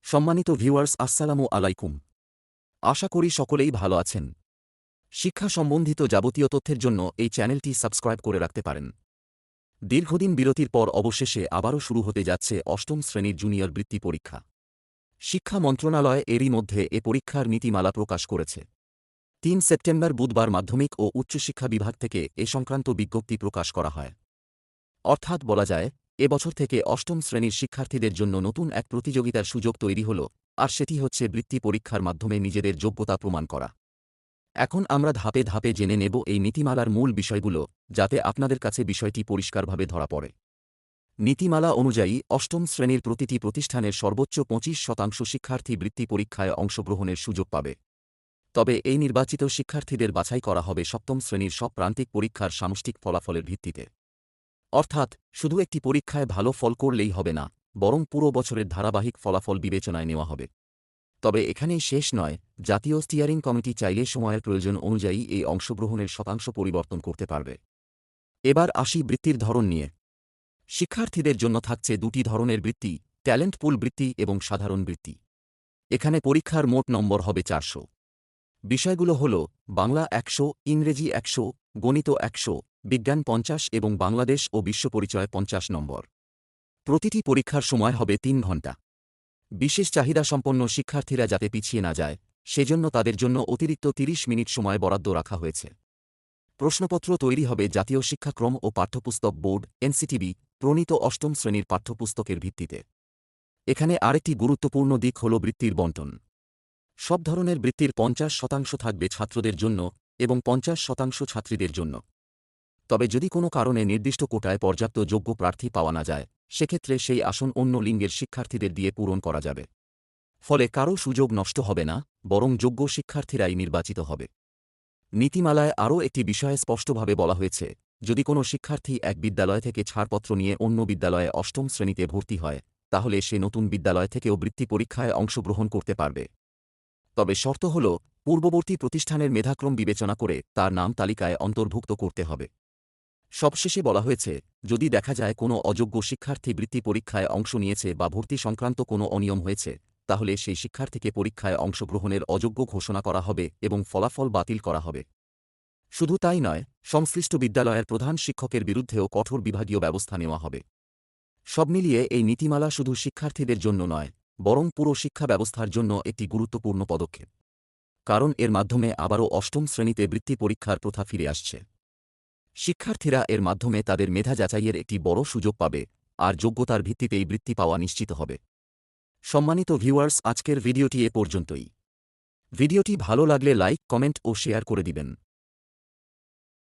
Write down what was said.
সম্মানিত ভিউয়ার্স, আসসালামু আলাইকুম। আশা করি সকলেই ভালো আছেন। শিক্ষা সম্বন্ধিত যাবতীয় তথ্যের জন্য এই চ্যানেলটি সাবস্ক্রাইব করে রাখতে পারেন। দীর্ঘদিন বিরতির পর অবশেষে আবারও শুরু হতে যাচ্ছে অষ্টম শ্রেণীর জুনিয়র বৃত্তি পরীক্ষা। শিক্ষা মন্ত্রণালয় এরই মধ্যে এ পরীক্ষার নীতিমালা প্রকাশ করেছে। ৩ সেপ্টেম্বর বুধবার মাধ্যমিক ও উচ্চশিক্ষা বিভাগ থেকে এ সংক্রান্ত বিজ্ঞপ্তি প্রকাশ করা হয়। অর্থাৎ বলা যায়, এবছর থেকে অষ্টম শ্রেণীর শিক্ষার্থীদের জন্য নতুন এক প্রতিযোগিতার সুযোগ তৈরি হল, আর সেটি হচ্ছে বৃত্তি পরীক্ষার মাধ্যমে নিজেদের যোগ্যতা প্রমাণ করা। এখন আমরা ধাপে ধাপে জেনে নেব এই নীতিমালার মূল বিষয়গুলো, যাতে আপনাদের কাছে বিষয়টি পরিষ্কারভাবে ধরা পড়ে। নীতিমালা অনুযায়ী অষ্টম শ্রেণীর প্রতিটি প্রতিষ্ঠানের সর্বোচ্চ 25% শিক্ষার্থী বৃত্তি পরীক্ষায় অংশগ্রহণের সুযোগ পাবে। তবে এই নির্বাচিত শিক্ষার্থীদের বাছাই করা হবে সপ্তম শ্রেণীর সব প্রান্তিক পরীক্ষার সামষ্টিক ফলাফলের ভিত্তিতে। অর্থাৎ শুধু একটি পরীক্ষায় ভালো ফল করলেই হবে না, বরং পুরো বছরের ধারাবাহিক ফলাফল বিবেচনায় নেওয়া হবে। তবে এখানেই শেষ নয়, জাতীয় স্টিয়ারিং কমিটি চাইলে সময়ের প্রয়োজন অনুযায়ী এই অংশগ্রহণের শতাংশ পরিবর্তন করতে পারবে। এবার আসি বৃত্তির ধরন নিয়ে। শিক্ষার্থীদের জন্য থাকছে দুটি ধরনের বৃত্তি: ট্যালেন্ট পুল বৃত্তি এবং সাধারণ বৃত্তি। এখানে পরীক্ষার মোট নম্বর হবে 400। বিষয়গুলো হল বাংলা 100, ইংরেজি 100, গণিত 100, বিজ্ঞান 50 এবং বাংলাদেশ ও বিশ্ব পরিচয় 50 নম্বর। প্রতিটি পরীক্ষার সময় হবে 3 ঘণ্টা। বিশেষ চাহিদাসম্পন্ন শিক্ষার্থীরা যাতে পিছিয়ে না যায়, সেজন্য তাদের জন্য অতিরিক্ত 30 মিনিট সময় বরাদ্দ রাখা হয়েছে। প্রশ্নপত্র তৈরি হবে জাতীয় শিক্ষাক্রম ও পাঠ্যপুস্তক বোর্ড এনসিটিবি প্রণীত অষ্টম শ্রেণীর পাঠ্যপুস্তকের ভিত্তিতে। এখানে আরেকটি গুরুত্বপূর্ণ দিক হল বৃত্তির বণ্টন। সব ধরনের বৃত্তির 50% থাকবে ছাত্রদের জন্য এবং 50% ছাত্রীদের জন্য। তবে যদি কোনো কারণে নির্দিষ্ট কোটায় পর্যাপ্ত যোগ্য প্রার্থী পাওয়া না যায়, সেক্ষেত্রে সেই আসন অন্য লিঙ্গের শিক্ষার্থীদের দিয়ে পূরণ করা যাবে। ফলে কারও সুযোগ নষ্ট হবে না, বরং যোগ্য শিক্ষার্থীরাই নির্বাচিত হবে। নীতিমালায় আরও একটি বিষয়ে স্পষ্টভাবে বলা হয়েছে, যদি কোনো শিক্ষার্থী এক বিদ্যালয় থেকে ছাড়পত্র নিয়ে অন্য বিদ্যালয়ে অষ্টম শ্রেণীতে ভর্তি হয়, তাহলে সে নতুন বিদ্যালয় থেকেও বৃত্তি পরীক্ষায় অংশগ্রহণ করতে পারবে। তবে শর্ত হল, পূর্ববর্তী প্রতিষ্ঠানের মেধাক্রম বিবেচনা করে তার নাম তালিকায় অন্তর্ভুক্ত করতে হবে। সবশেষে বলা হয়েছে, যদি দেখা যায় কোনো অযোগ্য শিক্ষার্থী বৃত্তি পরীক্ষায় অংশ নিয়েছে বা ভর্তি সংক্রান্ত কোনো অনিয়ম হয়েছে, তাহলে সেই শিক্ষার্থীকে পরীক্ষায় অংশগ্রহণের অযোগ্য ঘোষণা করা হবে এবং ফলাফল বাতিল করা হবে। শুধু তাই নয়, সংশ্লিষ্ট বিদ্যালয়ের প্রধান শিক্ষকের বিরুদ্ধেও কঠোর বিভাগীয় ব্যবস্থা নেওয়া হবে। সব মিলিয়ে এই নীতিমালা শুধু শিক্ষার্থীদের জন্য নয়, বরং পুরো শিক্ষা ব্যবস্থার জন্য একটি গুরুত্বপূর্ণ পদক্ষেপ। কারণ এর মাধ্যমে আবারও অষ্টম শ্রেণীতে বৃত্তি পরীক্ষার প্রথা ফিরে আসছে। শিক্ষার্থীরা এর মাধ্যমে তাদের মেধা যাচাইয়ের একটি বড় সুযোগ পাবে, আর যোগ্যতার ভিত্তিতেই বৃত্তি পাওয়া নিশ্চিত হবে। সম্মানিত ভিউয়ার্স, আজকের ভিডিওটি এ পর্যন্তই। ভিডিওটি ভালো লাগলে লাইক, কমেন্ট ও শেয়ার করে দিবেন।